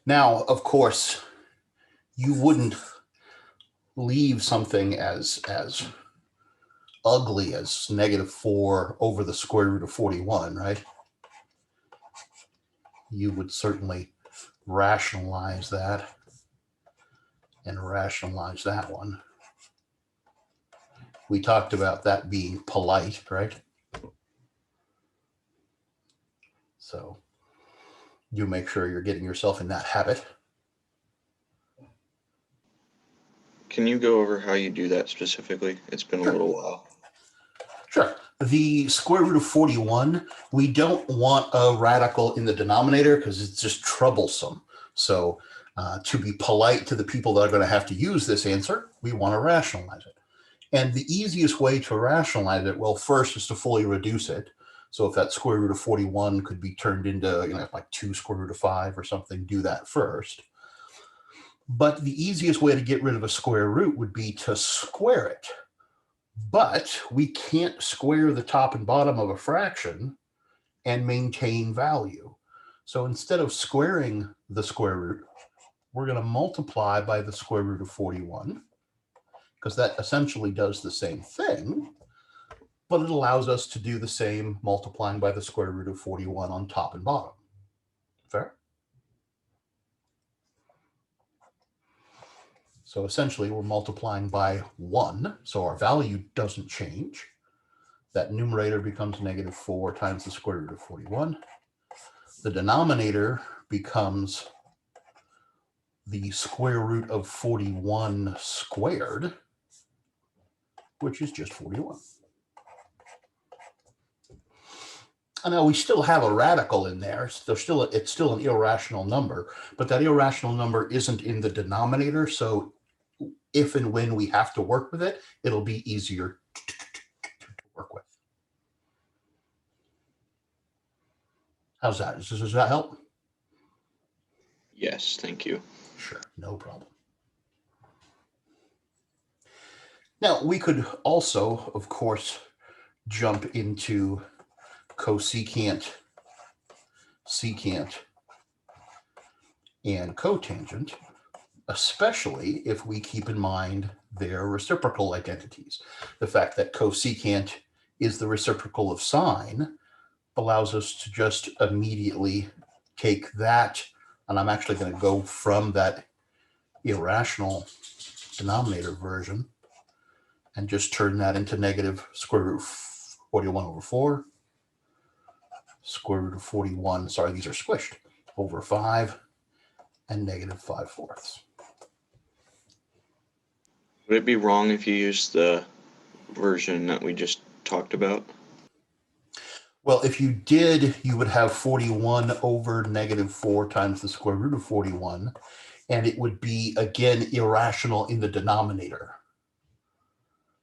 Now, of course, you wouldn't leave something as ugly as -4 over the square root of 41, right? You would certainly rationalize that and rationalize that one. We talked about that being polite, right? So you make sure you're getting yourself in that habit. Can you go over how you do that specifically? It's been a little while. Sure. The square root of 41, we don't want a radical in the denominator because it's just troublesome. So to be polite to the people that are going to have to use this answer, we want to rationalize it. And the easiest way to rationalize it, well, first is to fully reduce it. So if that square root of 41 could be turned into, like 2 square root of 5 or something, do that first. But the easiest way to get rid of a square root would be to square it. But we can't square the top and bottom of a fraction and maintain value. So instead of squaring the square root, we're going to multiply by the square root of 41, because that essentially does the same thing, but it allows us to do the same multiplying by the square root of 41 on top and bottom. Fair? So essentially, we're multiplying by 1, so our value doesn't change. That numerator becomes -4 times the square root of 41. The denominator becomes the square root of 41 squared, which is just 41. I know we still have a radical in there. It's still an irrational number, but that irrational number isn't in the denominator. So if and when we have to work with it, it'll be easier to work with. How's that? Does that help? Yes, thank you. Sure, no problem. Now, we could also, of course, jump into cosecant, secant, and cotangent, especially if we keep in mind their reciprocal identities. The fact that cosecant is the reciprocal of sine allows us to just immediately take that, and I'm actually going to go from that irrational denominator version and just turn that into negative square root 41 over 4, square root of 41, sorry, these are squished, over 5, and -5/4. Would it be wrong if you used the version that we just talked about? Well, if you did, you would have 41 over -4 times the square root of 41, and it would be, again, irrational in the denominator.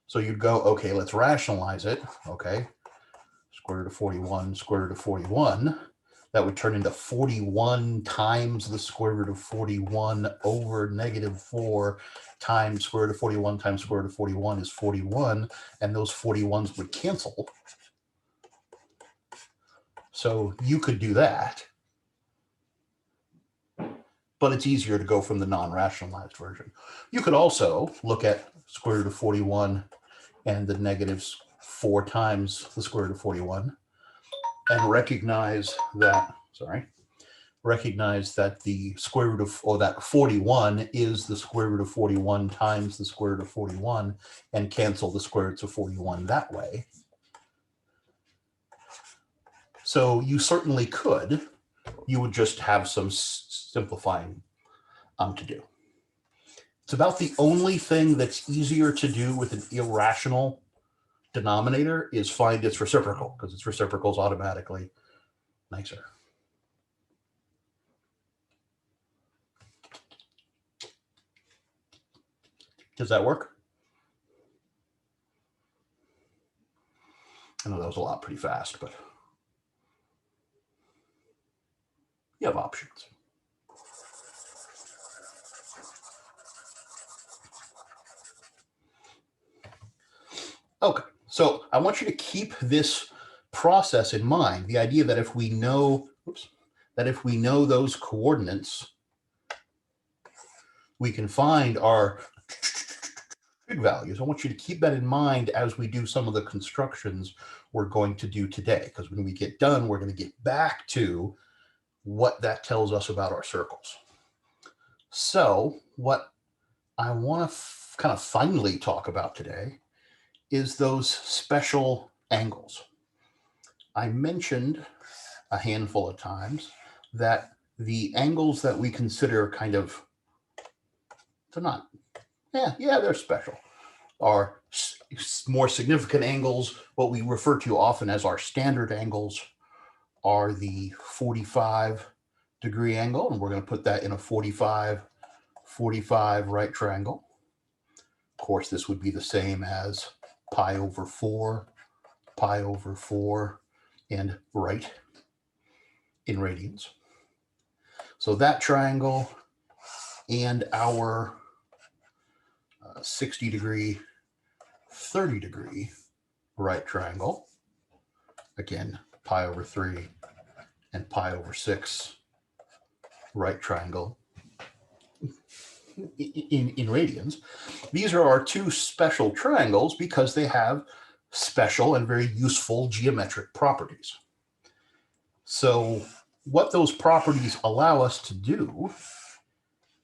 So you'd go, okay, let's rationalize it. Okay, square root of 41, square root of 41. That would turn into 41 times the square root of 41 over -4 times square root of 41 times square root of 41 is 41, and those 41s would cancel. So you could do that, but it's easier to go from the non-rationalized version. You could also look at square root of 41 and the -4 times the square root of 41 and recognize that the square root of, or that 41 is the square root of 41 times the square root of 41 and cancel the square roots of 41 that way. So you certainly could. You would just have some simplifying to do. It's about the only thing that's easier to do with an irrational denominator is find its reciprocal, because its reciprocal is automatically nicer. Does that work? I know that was a lot pretty fast, but you have options. Okay, so I want you to keep this process in mind, the idea that if we know, those coordinates, we can find our trig values. I want you to keep that in mind as we do some of the constructions we're going to do today, because when we get done, we're going to get back to what that tells us about our circles. So what I want to kind of finally talk about today is those special angles. I mentioned a handful of times that the angles that we consider kind of, they're not, they're special, are more significant angles. What we refer to often as our standard angles are the 45-degree angle, and we're going to put that in a 45 right triangle. Of course, this would be the same as pi over 4, and right in radians. So that triangle and our 60-degree, 30-degree right triangle, again, pi over 3 and pi over 6 right triangle in radians. These are our two special triangles because they have special and very useful geometric properties. So what those properties allow us to do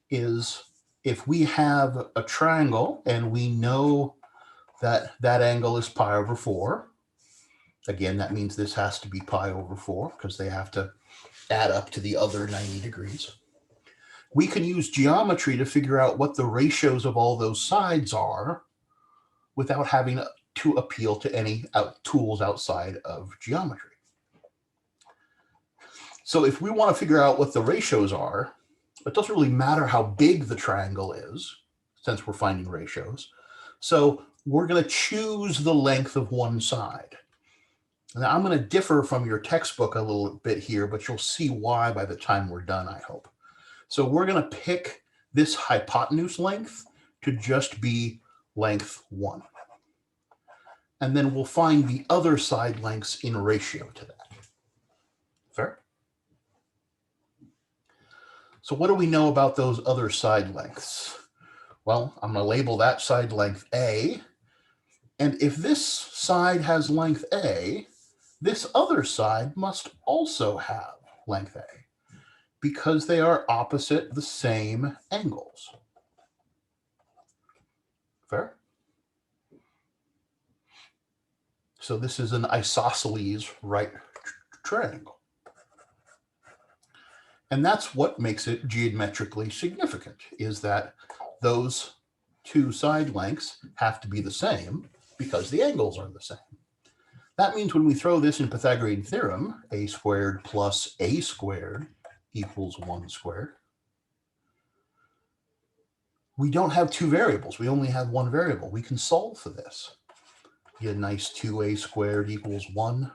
is, if we have a triangle and we know that that angle is pi over 4, again, that means this has to be pi over 4 because they have to add up to the other 90 degrees. We can use geometry to figure out what the ratios of all those sides are without having to appeal to any tools outside of geometry. So if we want to figure out what the ratios are, it doesn't really matter how big the triangle is, since we're finding ratios. So we're going to choose the length of one side. Now, I'm going to differ from your textbook a little bit here, but you'll see why by the time we're done, I hope. So we're going to pick this hypotenuse length to just be length 1. And then we'll find the other side lengths in ratio to that. Fair? So what do we know about those other side lengths? Well, I'm going to label that side length A. And if this side has length A, this other side must also have length A, because they are opposite the same angles. Fair? So this is an isosceles right triangle. And that's what makes it geometrically significant, is that those two side lengths have to be the same because the angles are the same. That means when we throw this in Pythagorean theorem, a squared plus a squared equals 1 squared, we don't have two variables. We only have one variable. We can solve for this. Get a nice 2a squared equals 1,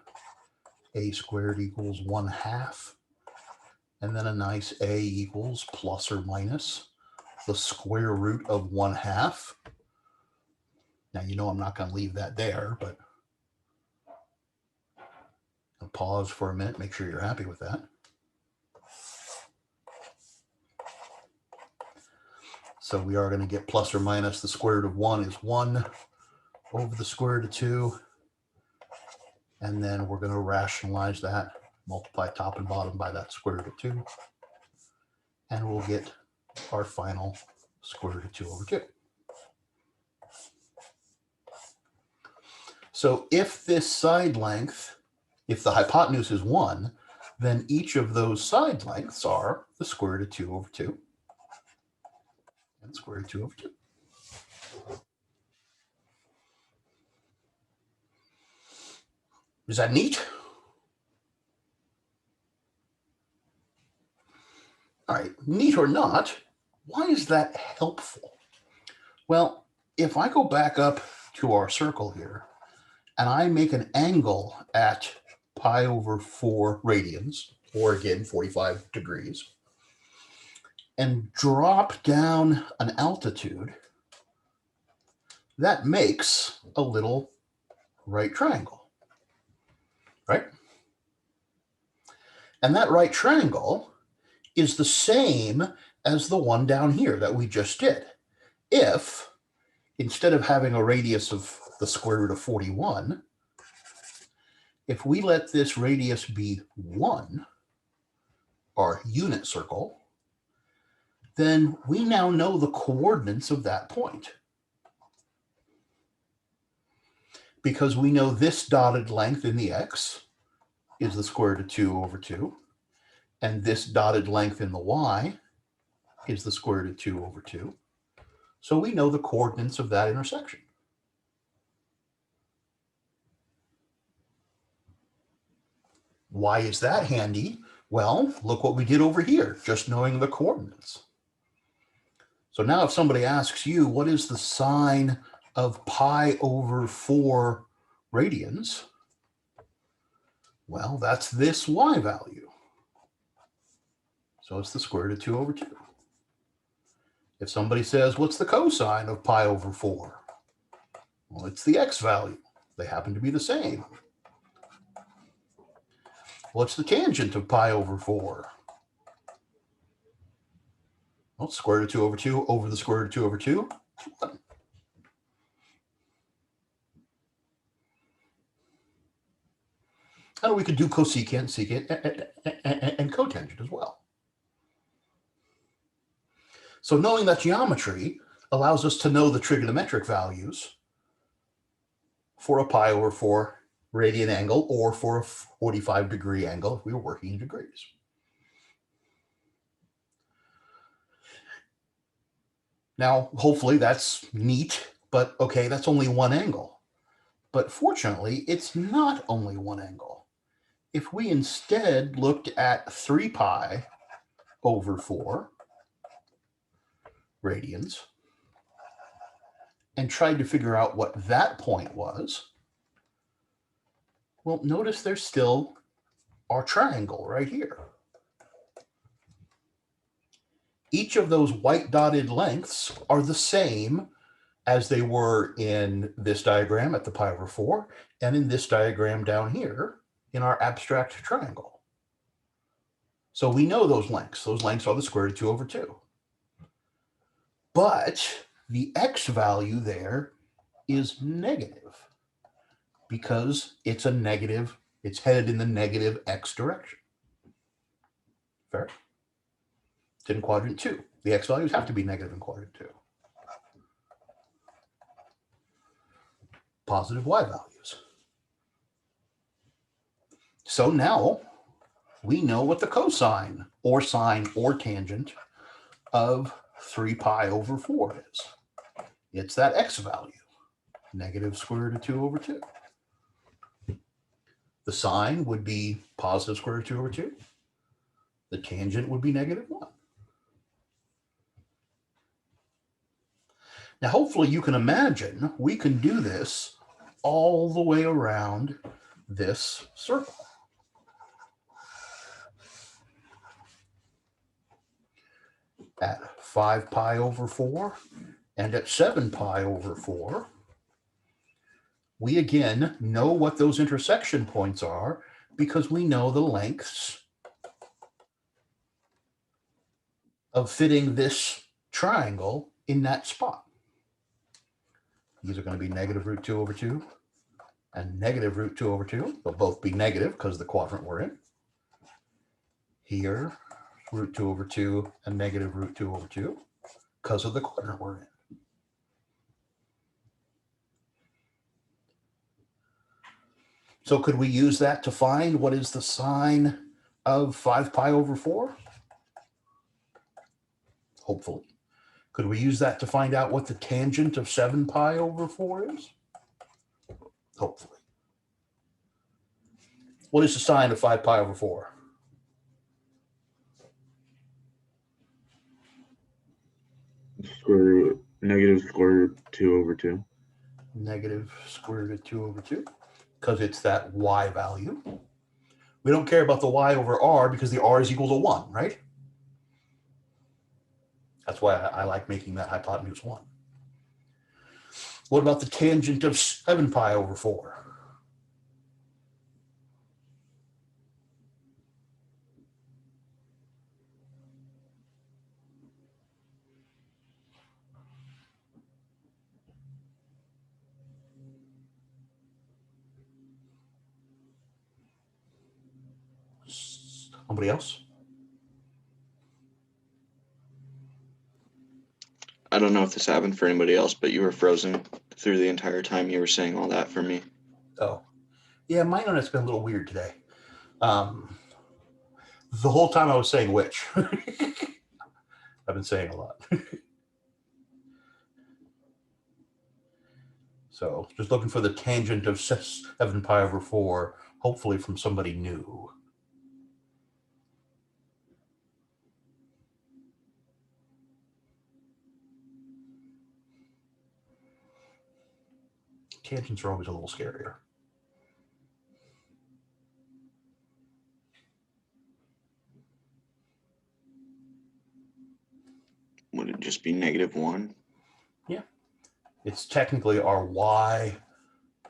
a squared equals 1/2, and then a nice a equals plus or minus the square root of 1/2. Now, you know I'm not going to leave that there, but I'll pause for a minute, make sure you're happy with that. So we are going to get plus or minus the square root of 1 is 1 over the square root of 2. And then we're going to rationalize that, multiply top and bottom by that square root of 2. And we'll get our final square root of 2 over 2. So if this side length, if the hypotenuse is 1, then each of those side lengths are the square root of 2 over 2 and square root of 2 over 2. Is that neat? All right, neat or not, why is that helpful? Well, if I go back up to our circle here and I make an angle at pi over 4 radians, or again, 45 degrees, and drop down an altitude, that makes a little right triangle, right? And that right triangle is the same as the one down here that we just did. If, instead of having a radius of the square root of 41, if we let this radius be 1, our unit circle, then we now know the coordinates of that point. Because we know this dotted length in the x is the square root of 2 over 2, and this dotted length in the y is the square root of 2 over 2. So we know the coordinates of that intersection. Why is that handy? Well, look what we did over here, just knowing the coordinates. So now if somebody asks you, what is the sine of pi over 4 radians? Well, that's this y value. So it's the square root of 2 over 2. If somebody says, what's the cosine of pi over 4? Well, it's the x value. They happen to be the same. What's the tangent of pi over 4? Well, square root of 2 over 2 over the square root of 2 over 2. 1. And we could do cosecant, secant, and cotangent as well. So knowing that geometry allows us to know the trigonometric values for a pi over 4 radian angle or for a 45-degree angle if we were working in degrees. Now, hopefully that's neat, but okay, that's only one angle. But fortunately, it's not only one angle. If we instead looked at 3 pi over 4 radians and tried to figure out what that point was, well, notice there's still our triangle right here. Each of those white dotted lengths are the same as they were in this diagram at the pi over 4 and in this diagram down here in our abstract triangle. So we know those lengths. Those lengths are the square root of 2 over 2. But the x value there is negative because it's a negative, it's headed in the negative x direction. Fair? It's in quadrant 2. The x values have to be negative in quadrant 2. Positive y values. So now we know what the cosine or sine or tangent of 3 pi over 4 is. It's that x value, negative square root of 2 over 2. The sine would be positive square root of 2 over 2. The tangent would be negative 1. Now, hopefully you can imagine we can do this all the way around this circle. At 5 pi over 4 and at 7 pi over 4, we again know what those intersection points are because we know the lengths of fitting this triangle in that spot. These are going to be negative root 2 over 2 and negative root 2 over 2. They'll both be negative because of the quadrant we're in. Here, root 2 over 2 and negative root 2 over 2 because of the quadrant we're in. So could we use that to find what is the sine of 5 pi over 4? Hopefully. Could we use that to find out what the tangent of 7 pi over 4 is? Hopefully. What is the sine of 5 pi over 4? Negative square root 2 over 2. Negative square root of 2 over 2, because it's that y value. We don't care about the y over r because the r is equal to 1, right? That's why I like making that hypotenuse 1. What about the tangent of 7 pi over 4? Nobody else? I don't know if this happened for anybody else, but you were frozen through the entire time you were saying all that for me. Oh, yeah, my internet's been a little weird today. The whole time I was saying which. I've been saying a lot. So just looking for the tangent of 7 pi over 4, hopefully from somebody new. Tangents are always a little scarier. Would it just be -1? Yeah. It's technically our y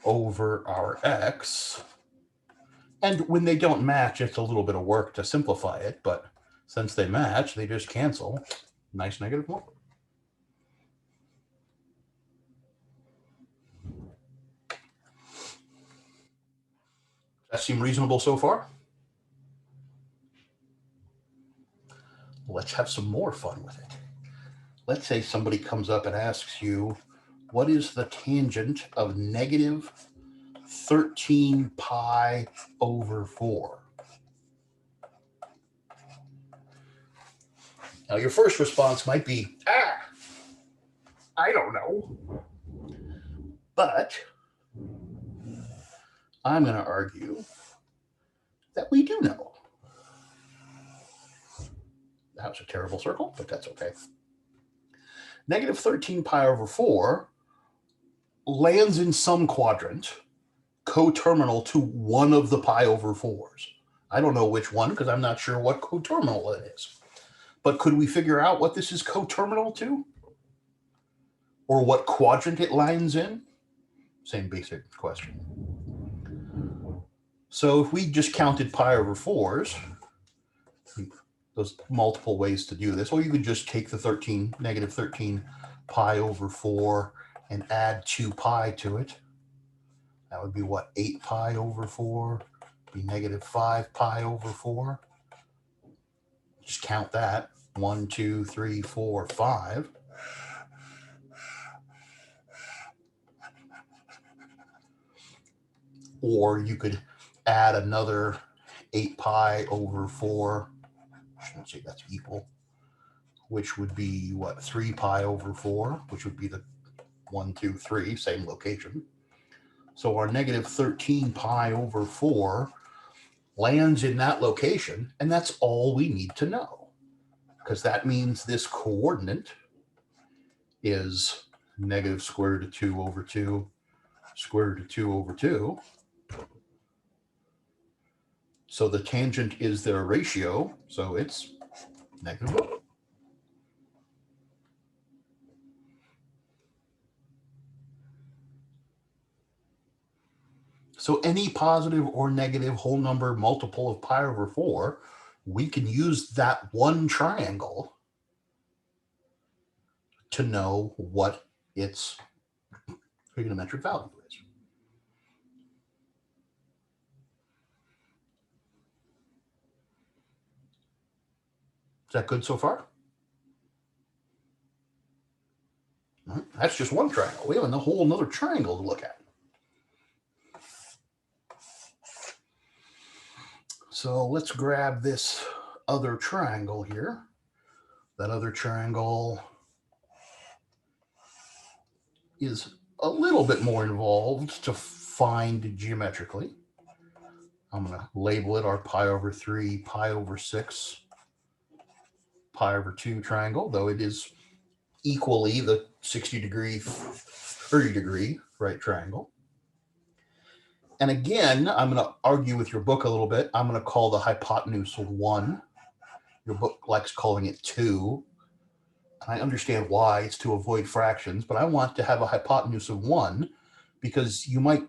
over our x. And when they don't match, it's a little bit of work to simplify it. But since they match, they just cancel. Nice -1. That seem reasonable so far? Let's have some more fun with it. Let's say somebody comes up and asks you, what is the tangent of -13 pi over 4? Now, your first response might be, I don't know. But I'm going to argue that we do know. That was a terrible circle, but that's okay. -13 pi over 4 lands in some quadrant coterminal to one of the pi over 4s. I don't know which one because I'm not sure what coterminal it is. But could we figure out what this is coterminal to? Or what quadrant it lines in? Same basic question. So if we just counted pi over 4s, there's multiple ways to do this. Or you could just take the -13 pi over 4 and add 2 pi to it. That would be what, 8 pi over 4? Be -5 pi over 4. Just count that. 1, 2, 3, 4, 5. Or you could add another 8 pi over 4. I shouldn't say that's equal. Which would be what, 3 pi over 4, which would be the 1, 2, 3, same location. So our -13 pi over 4 lands in that location, and that's all we need to know. Because that means this coordinate is -square root of 2 over 2, square root of 2 over 2. So the tangent is their ratio, so it's -1. So any positive or negative whole number multiple of pi over 4, we can use that one triangle to know what its trigonometric value is. Is that good so far? That's just one triangle. We have a whole another triangle to look at. So let's grab this other triangle here. That other triangle is a little bit more involved to find geometrically. I'm going to label it our pi over 3, pi over 6, pi over 2 triangle, though it is equally the 60-degree, 30-degree right triangle. And again, I'm going to argue with your book a little bit. I'm going to call the hypotenuse 1. Your book likes calling it 2. I understand why, it's to avoid fractions, but I want to have a hypotenuse of 1 because you might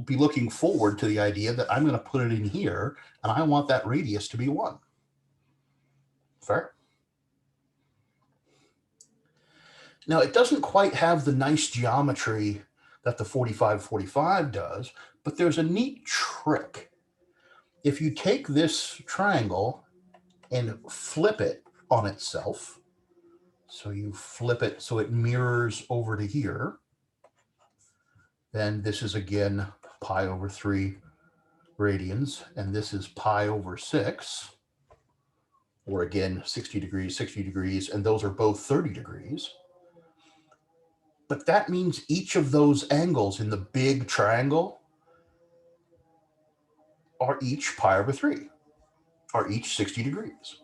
be looking forward to the idea that I'm going to put it in here and I want that radius to be 1. Fair? Now, it doesn't quite have the nice geometry that the 45-45 does, but there's a neat trick. if you take this triangle and flip it on itself, so you flip it so it mirrors over to here, then this is again pi over 3 radians, and this is pi over 6, or again 60 degrees, and those are both 30 degrees. But that means each of those angles in the big triangle are each pi over 3, are each 60 degrees.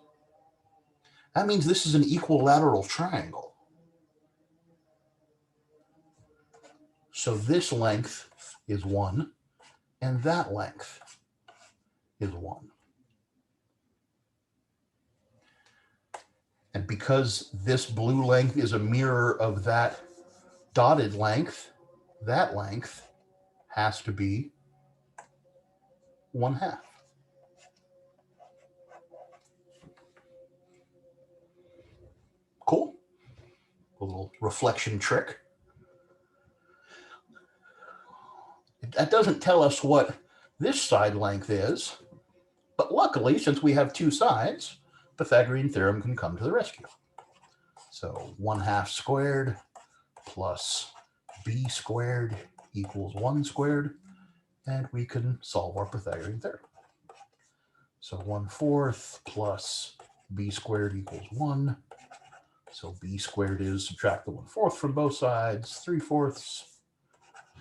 That means this is an equilateral triangle. So this length is 1, and that length is 1. And because this blue length is a mirror of that dotted length, that length has to be 1/2. Cool. A little reflection trick. That doesn't tell us what this side length is, but luckily, since we have two sides, Pythagorean theorem can come to the rescue. So 1/2 squared plus b squared equals 1 squared, and we can solve our Pythagorean theorem. So 1/4 plus b squared equals 1. So b squared is, subtract the 1/4 from both sides, 3/4.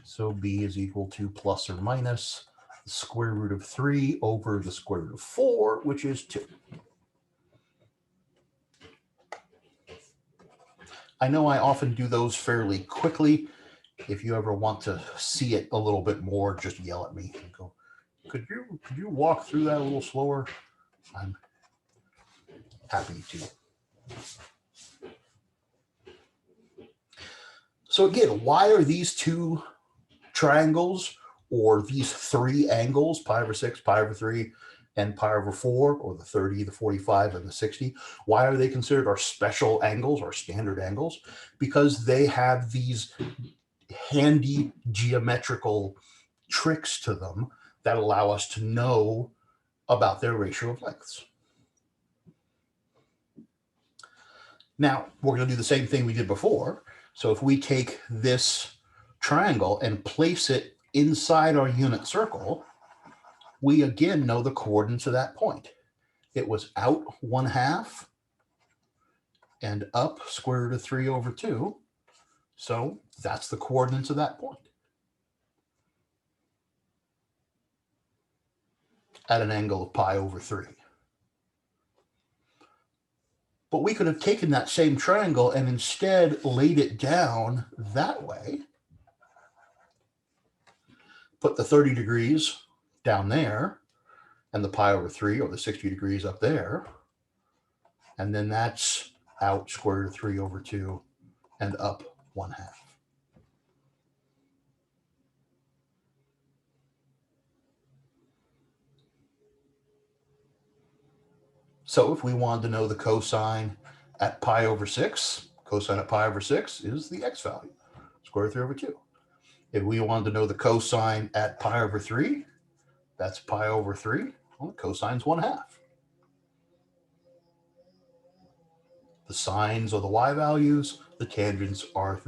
So b is equal to plus or minus the square root of 3 over the square root of 4, which is 2. I know I often do those fairly quickly. If you ever want to see it a little bit more, just yell at me and go, could you walk through that a little slower? I'm happy to. So again, why are these two triangles, or these three angles, pi over 6, pi over 3, and pi over 4, or the 30, the 45, and the 60, why are they considered our special angles, or standard angles? Because they have these handy geometrical tricks to them that allow us to know about their ratio of lengths. Now, we're going to do the same thing we did before. So if we take this triangle and place it inside our unit circle, we again know the coordinates of that point. It was out 1/2 and up square root of 3 over 2. So that's the coordinates of that point at an angle of pi over 3. But we could have taken that same triangle and instead laid it down that way. Put the 30 degrees down there and the pi over 3 or the 60 degrees up there. And then that's out square root of 3 over 2 and up 1/2. So if we wanted to know the cosine at pi over 6, cosine at pi over 6 is the x value, square root of 3 over 2. If we wanted to know the cosine at pi over 3, that's pi over 3. Well, the cosine's 1/2. The sines are the y values, the tangents are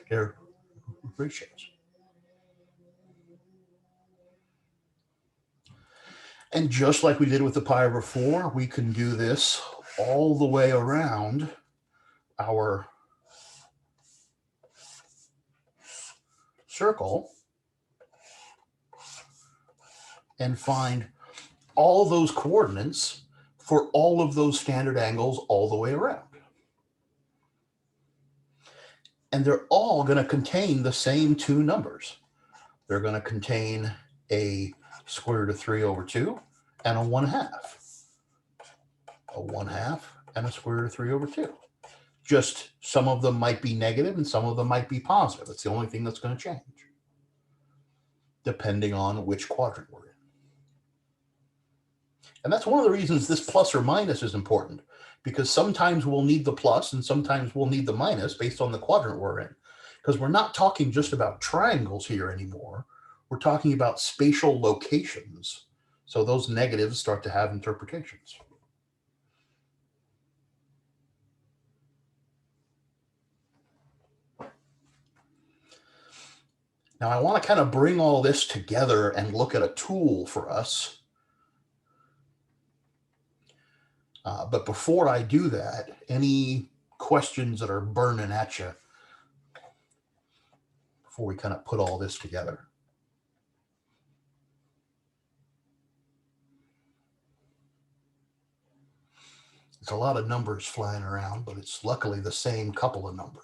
their ratios. And just like we did with the pi over 4, we can do this all the way around our circle and find all those coordinates for all of those standard angles all the way around. And they're all going to contain the same two numbers. They're going to contain a square root of 3 over 2 and a 1/2. A 1/2 and a square root of 3 over 2. Just some of them might be negative and some of them might be positive. That's the only thing that's going to change, depending on which quadrant we're in. And that's one of the reasons this plus or minus is important, because sometimes we'll need the plus and sometimes we'll need the minus based on the quadrant we're in. Because we're not talking just about triangles here anymore. We're talking about spatial locations. So those negatives start to have interpretations. Now I want to kind of bring all this together and look at a tool for us. But before I do that, any questions that are burning at you before we kind of put all this together? There's a lot of numbers flying around, but it's luckily the same couple of numbers.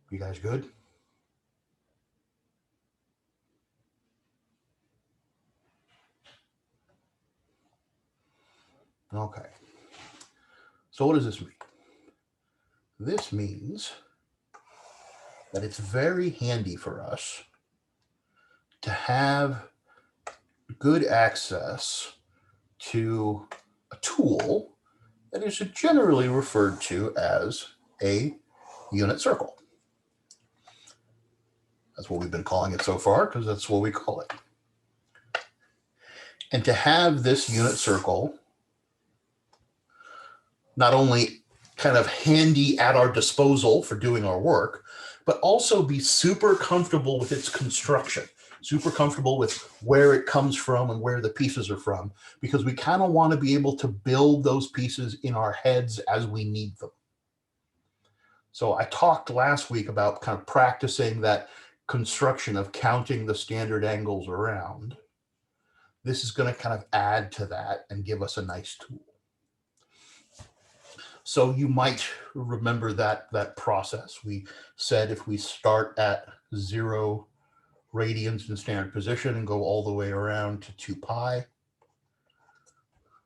You guys good? Okay. So what does this mean? This means that it's very handy for us to have good access to a tool that is generally referred to as a unit circle. That's what we've been calling it so far because that's what we call it. And to have this unit circle not only kind of handy at our disposal for doing our work, but also be super comfortable with its construction, super comfortable with where it comes from and where the pieces are from, because we kind of want to be able to build those pieces in our heads as we need them. So I talked last week about kind of practicing that construction of counting the standard angles around. This is going to kind of add to that and give us a nice tool. So you might remember that process. We said if we start at 0 radians in standard position and go all the way around to 2 pi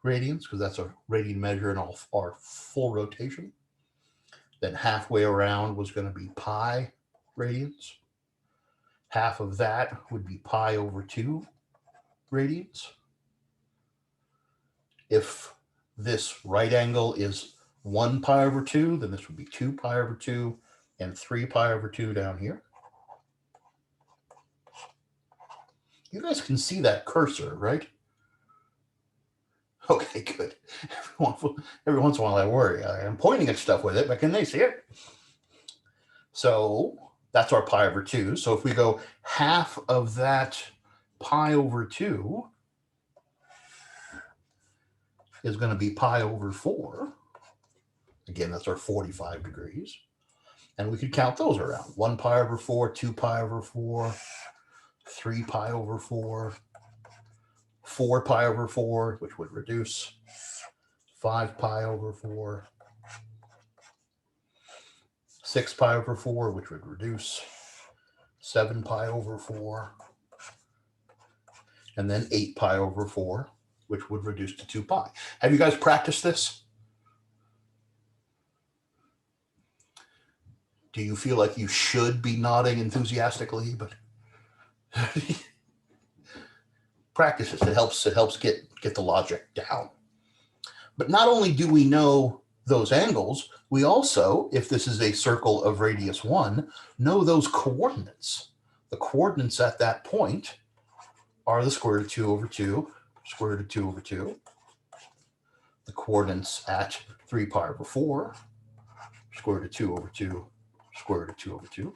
radians, because that's a radian measure in our full rotation. Then halfway around was going to be pi radians. Half of that would be pi over 2 radians. If this right angle is 1 pi over 2, then this would be 2 pi over 2 and 3 pi over 2 down here. You guys can see that cursor, right? Okay, good. Every once in a while I worry. I'm pointing at stuff with it, but can they see it? So that's our pi over 2. So if we go half of that pi over 2 is going to be pi over 4. Again, that's our 45 degrees. And we could count those around. 1 pi over 4, 2 pi over 4, 3 pi over 4, 4 pi over 4, which would reduce, 5 pi over 4, 6 pi over 4, which would reduce, 7 pi over 4, and then 8 pi over 4, which would reduce to 2 pi. Have you guys practiced this? Do you feel like you should be nodding enthusiastically? But practice this. It helps get the logic down. But not only do we know those angles, we also, if this is a circle of radius 1, know those coordinates. The coordinates at that point are the square root of 2 over 2, square root of 2 over 2. The coordinates at 3 pi over 4, square root of 2 over 2, square root of 2 over 2.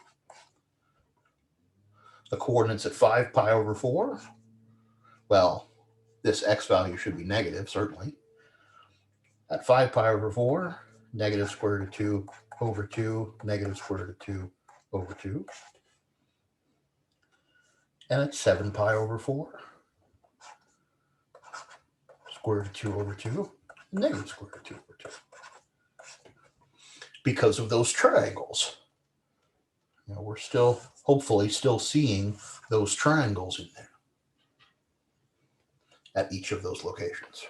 The coordinates at 5 pi over 4, well, this x value should be negative, certainly. At 5 pi over 4, negative square root of 2 over 2, negative square root of 2 over 2. And at 7 pi over 4, square root of 2 over 2, negative square root of 2 over 2. Because of those triangles. We're still, hopefully, still seeing those triangles in there at each of those locations.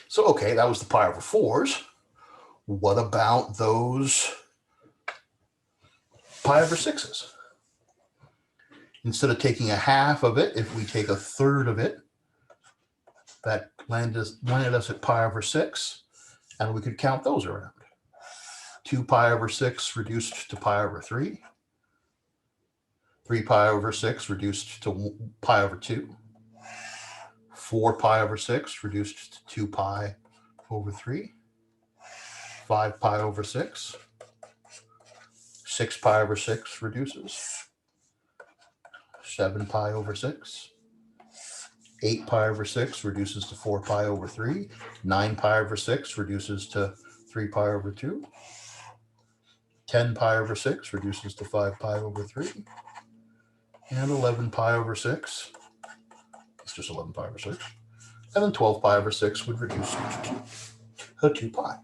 So, okay, that was the pi over 4s. What about those pi over 6s? Instead of taking a half of it, if we take a third of it, That landed us at pi over 6, and we could count those around. 2 pi over 6 reduced to pi over 3. 3 pi over 6 reduced to pi over 2. 4 pi over 6 reduced to 2 pi over 3. 5 pi over 6. 6 pi over 6 reduces. 7 pi over 6. 8 pi over 6 reduces to 4 pi over 3. 9 pi over 6 reduces to 3 pi over 2. 10 pi over 6 reduces to 5 pi over 3. And 11 pi over 6. It's just 11 pi over 6. And then 12 pi over 6 would reduce to 2 pi.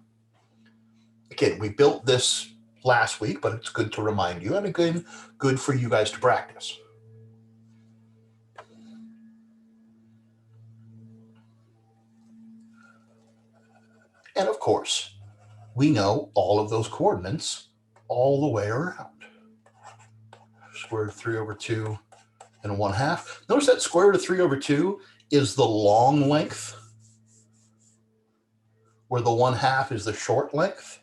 Again, we built this last week, but it's good to remind you, and again, good for you guys to practice. And of course, we know all of those coordinates all the way around. Square root of 3 over 2 and 1/2. Notice that square root of 3 over 2 is the long length, where the 1/2 is the short length.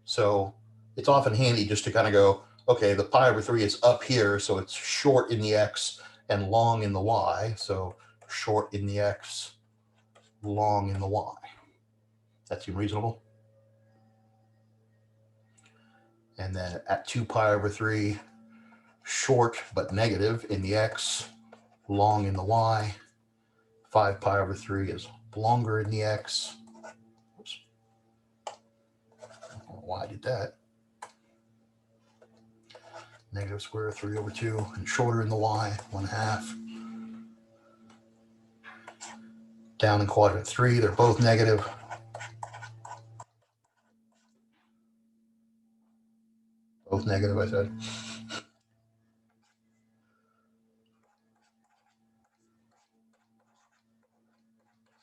So it's often handy just to kind of go, okay, the pi over 3 is up here, so it's short in the x and long in the y. So short in the x, long in the y. That seem reasonable? And then at 2 pi over 3, short but negative in the x, long in the y. 5 pi over 3 is longer in the x. Oops. I don't know why I did that. Negative square root of 3 over 2 and shorter in the y, 1/2. Down in quadrant 3, they're both negative. Both negative, I said.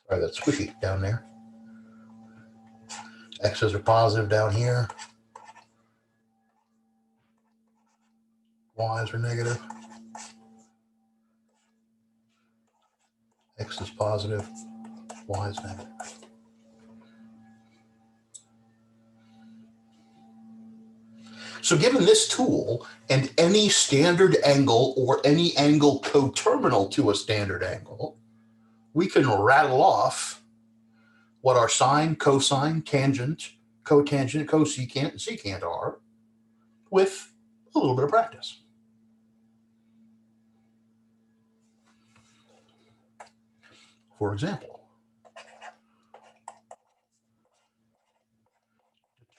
Sorry, that's squishy down there. X's are positive down here. Y's are negative. X is positive. Y is negative. So given this tool and any standard angle or any angle coterminal to a standard angle, we can rattle off what our sine, cosine, tangent, cotangent, cosecant, and secant are with a little bit of practice. For example,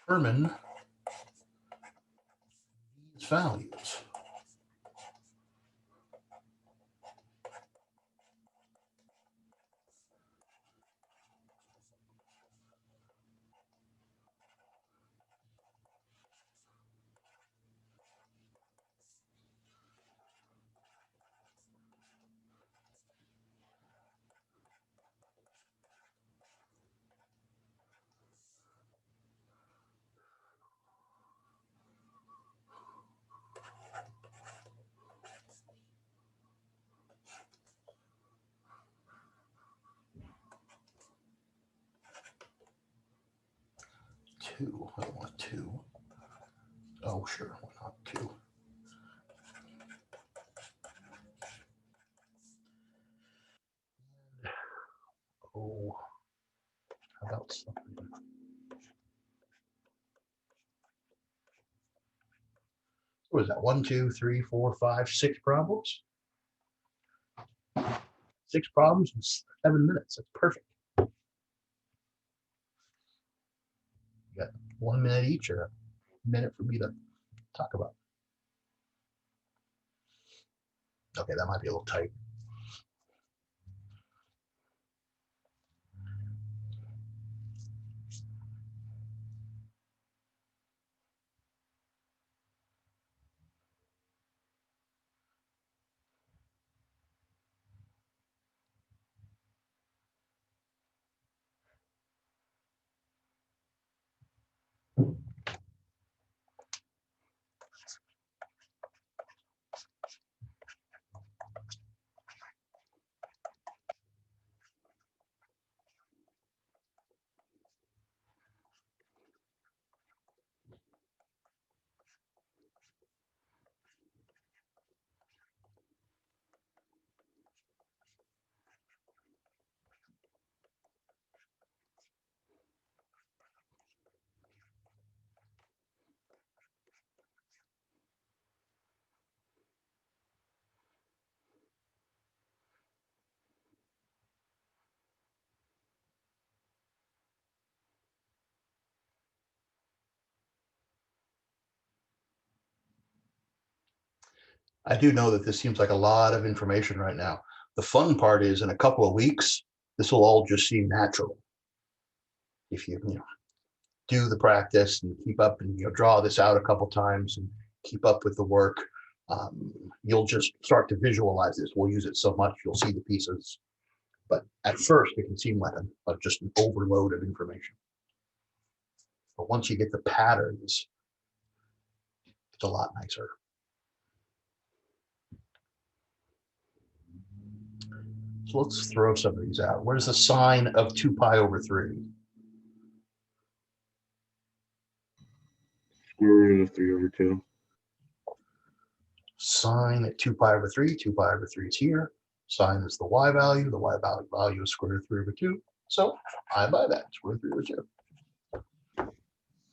determine these values. Two. I want 2. Oh, sure. Why not 2? Oh, how about something? What is that? 1, 2, 3, 4, 5, 6 problems? 6 problems in 7 minutes. That's perfect. You got 1 minute each or a minute for me to talk about. Okay, that might be a little tight. I do know that this seems like a lot of information right now. The fun part is in a couple of weeks, this will all just seem natural. If you do the practice and keep up and draw this out a couple times and keep up with the work, you'll just start to visualize this. We'll use it so much, you'll see the pieces. But at first, it can seem like just an overload of information. But once you get the patterns, it's a lot nicer. So let's throw some of these out. Where's the sine of 2 pi over 3? Square root of 3 over 2. Sine at 2 pi over 3, 2 pi over 3 is here. Sine is the y value. The y value is square root of 3 over 2. So I buy that, square root of 3 over 2.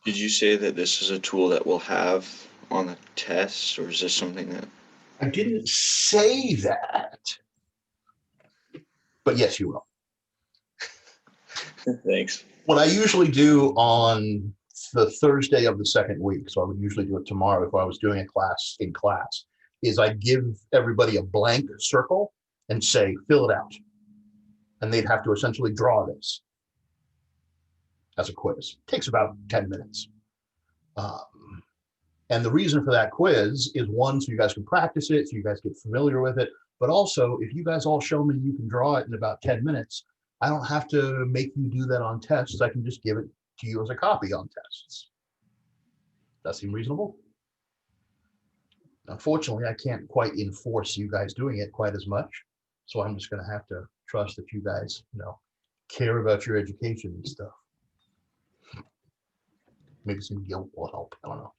Did you say that this is a tool that we'll have on the test, or is this something that? I didn't say that. But yes, you will. Thanks. What I usually do on the Thursday of the second week, so I would usually do it tomorrow if I was doing a class in class, is I give everybody a blank circle and say, fill it out. And they'd have to essentially draw this as a quiz. It takes about 10 minutes. And the reason for that quiz is one, so you guys can practice it, so you guys get familiar with it. But also, if you guys all show me you can draw it in about 10 minutes, I don't have to make you do that on tests. I can just give it to you as a copy on tests. That seem reasonable? Unfortunately, I can't quite enforce you guys doing it quite as much. So I'm just going to have to trust that you guys, care about your education and stuff. Maybe some guilt will help. I don't know.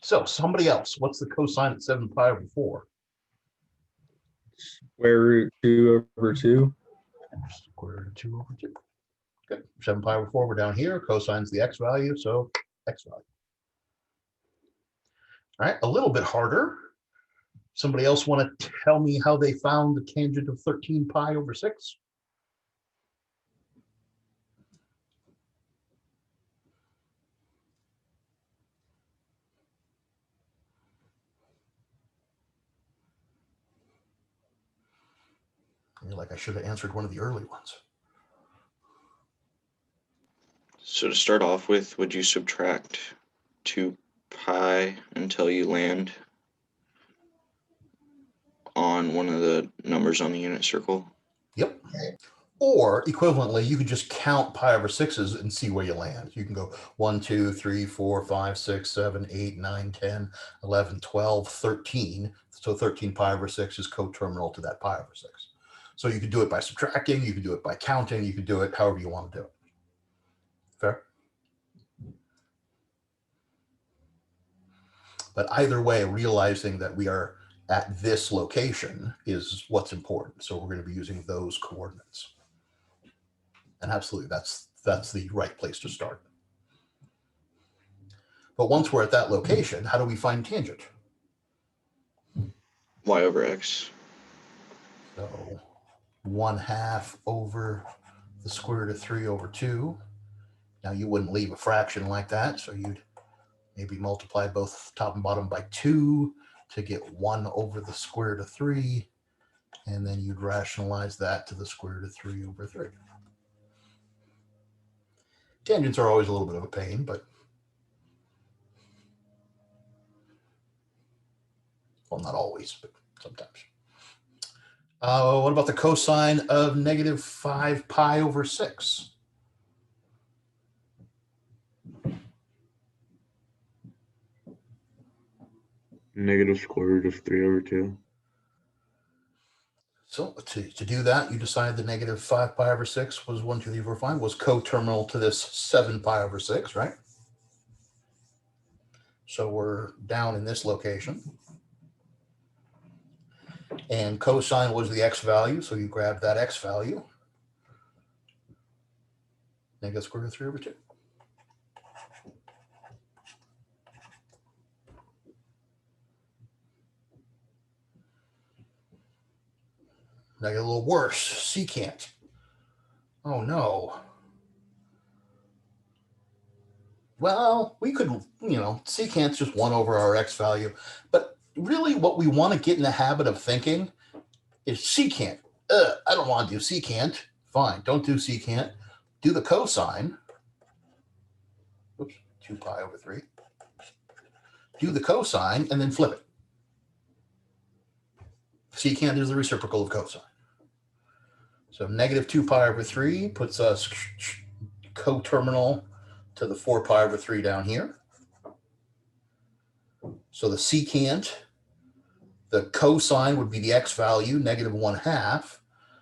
So somebody else, what's the cosine at 7 pi over 4? Square root 2 over 2. Square root of 2 over 2. Good. 7 pi over 4, we're down here. Cosine's the x value, so x value. All right, a little bit harder. Somebody else want to tell me how they found the tangent of 13 pi over 6? You're like, I should have answered one of the early ones. So to start off with, would you subtract 2 pi until you land on one of the numbers on the unit circle? Yep. Or equivalently, you could just count pi over 6s and see where you land. You can go 1, 2, 3, 4, 5, 6, 7, 8, 9, 10, 11, 12, 13. So 13 pi over 6 is coterminal to that pi over 6. So you could do it by subtracting, you could do it by counting, you could do it however you want to do it. Fair? But either way, realizing that we are at this location is what's important. So we're going to be using those coordinates. And absolutely, that's the right place to start. But once we're at that location, how do we find tangent? Y over x. So 1/2 over the square root of 3 over 2. Now you wouldn't leave a fraction like that, so you'd maybe multiply both top and bottom by 2 to get 1 over the square root of 3, and then you'd rationalize that to the square root of 3 over 3. Tangents are always a little bit of a pain, but well, not always, but sometimes. What about the cosine of negative 5 pi over 6? Negative square root of 3 over 2. So to do that, you decide the negative 5 pi over 6 was 1, 2, 3, 4, 5, was coterminal to this 7 pi over 6, right? So we're down in this location. And cosine was the x value, so you grab that x value. Negative square root of 3 over 2. Now get a little worse, secant. Oh no. Well, we could, secant's just 1 over our x value. But really what we want to get in the habit of thinking is secant. I don't want to do secant. Fine, don't do secant. Do the cosine. Oops, 2 pi over 3. Do the cosine and then flip it. Secant is the reciprocal of cosine. So negative 2 pi over 3 puts us coterminal to the 4 pi over 3 down here. So the secant, the cosine would be the x value, negative 1/2.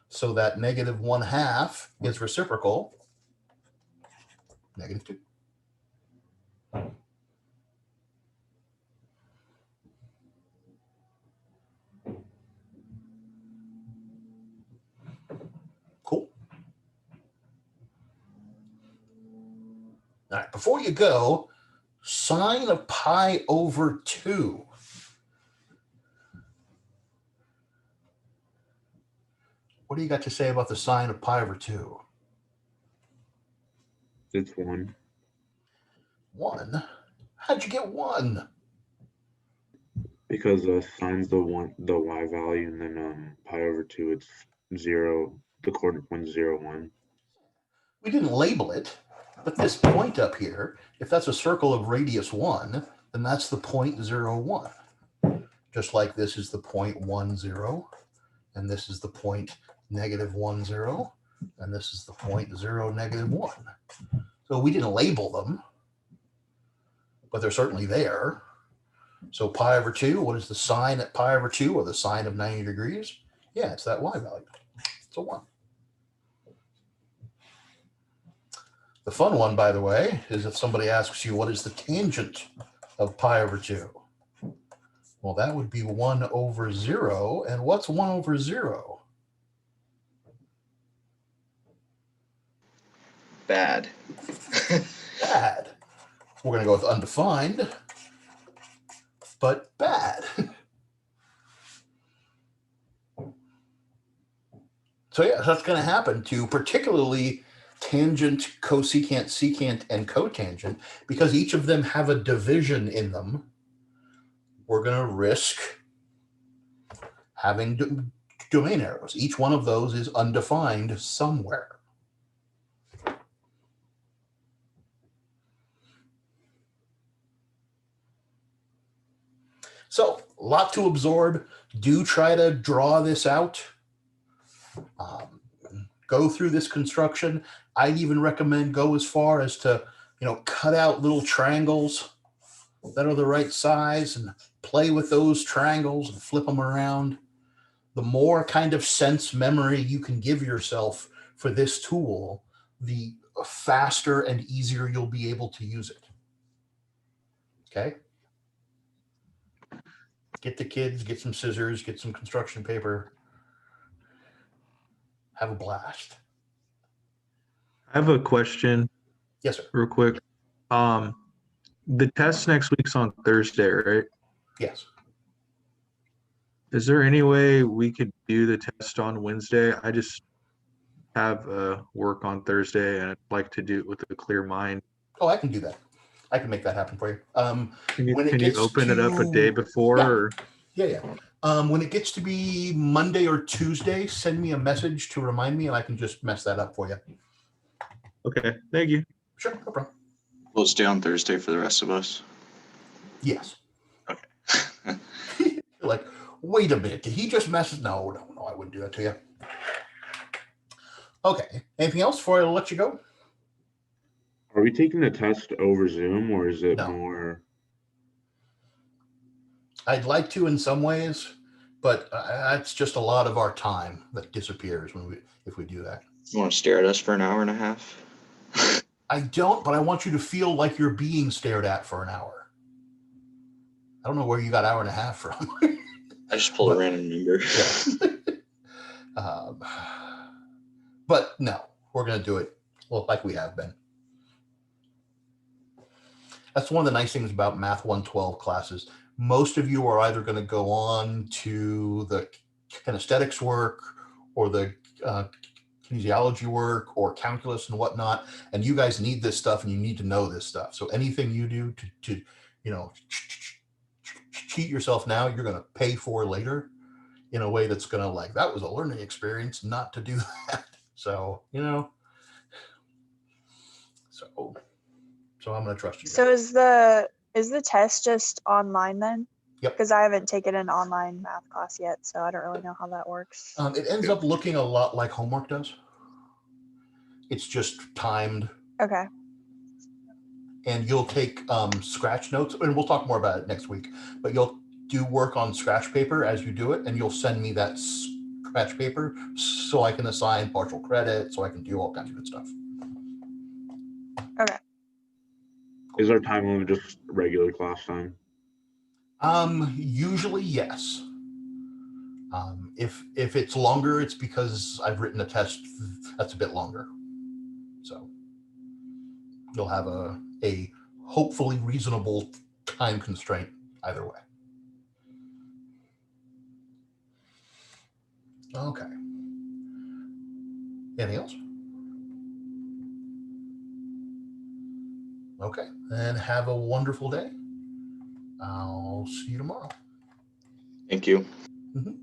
So that negative 1/2 is reciprocal, negative 2. Cool. All right, before you go, sine of pi over 2. What do you got to say about the sine of pi over 2? It's 1. 1? How'd you get 1? Because sine's the y value, and then pi over 2, it's 0. The coordinate point's 0, 1. We didn't label it, but this point up here, if that's a circle of radius 1, then that's the point 0, 1. Just like this is the point 1, 0, and this is the point negative 1, 0, and this is the point 0, negative 1. So we didn't label them, but they're certainly there. So pi over 2, what is the sine at pi over 2, or the sine of 90 degrees? Yeah, it's that y value. It's a 1. The fun one, by the way, is if somebody asks you, what is the tangent of pi over 2? Well, that would be 1 over 0. And what's 1 over 0? Bad. Bad. We're going to go with undefined, but bad. So yeah, that's going to happen to particularly tangent, cosecant, secant, and cotangent, because each of them have a division in them. We're going to risk having domain arrows. Each one of those is undefined somewhere. So, a lot to absorb. Do try to draw this out. Go through this construction. I'd even recommend go as far as to, cut out little triangles that are the right size and play with those triangles and flip them around. The more kind of sense memory you can give yourself for this tool, the faster and easier you'll be able to use it. Okay? Get the kids, get some scissors, get some construction paper. Have a blast. I have a question Yes, sir. real quick. The test next week's on Thursday, right? Yes. Is there any way we could do the test on Wednesday? I just have work on Thursday and I'd like to do it with a clear mind. Oh, I can do that. I can make that happen for you. Can you, When it can you gets open it up a to- day before? Yeah. Or? Yeah. When it gets to be Monday or Tuesday, send me a message to remind me and I can just mess that up for you. Okay, thank you. Sure, no problem. Will it stay on Thursday for the rest of us? Yes. Okay. You're like, wait a minute, did he just mess it? No, I wouldn't do that to you. Okay, anything else before I let you go? Are we taking the test over Zoom, or is it No. more? I'd like to in some ways, but that's just a lot of our time that disappears if we do that. You want to stare at us for an hour and a half? I don't, but I want you to feel like you're being stared at for an hour. I don't know where you got hour and a half from. I just pulled a random number. But no, we're going to do it like we have been. That's one of the nice things about Math 112 classes. Most of you are either going to go on to the kinesthetics work or the kinesiology work or calculus and whatnot, and you guys need this stuff and you need to know this stuff. So anything you do to you know, cheat yourself now, you're going to pay for later in a way that's going to like, that was a learning experience not to do that. So, you know, so I'm going to trust you. So guys. is the test just online then? Yep. Because I haven't taken an online math class yet, so I don't really know how that works. It ends up looking a lot like homework does. It's just timed, Okay. and you'll take scratch notes, and we'll talk more about it next week, but you'll do work on scratch paper as you do it, and you'll send me that scratch paper so I can assign partial credit, so I can do all kinds of good stuff. Okay. Is our time limit just regular class time? Usually yes. If it's longer, it's because I've written a test that's a bit longer. So you'll have a hopefully reasonable time constraint either way. Okay. Anything else? Okay, then have a wonderful day. I'll see you tomorrow. Thank you. Mhm.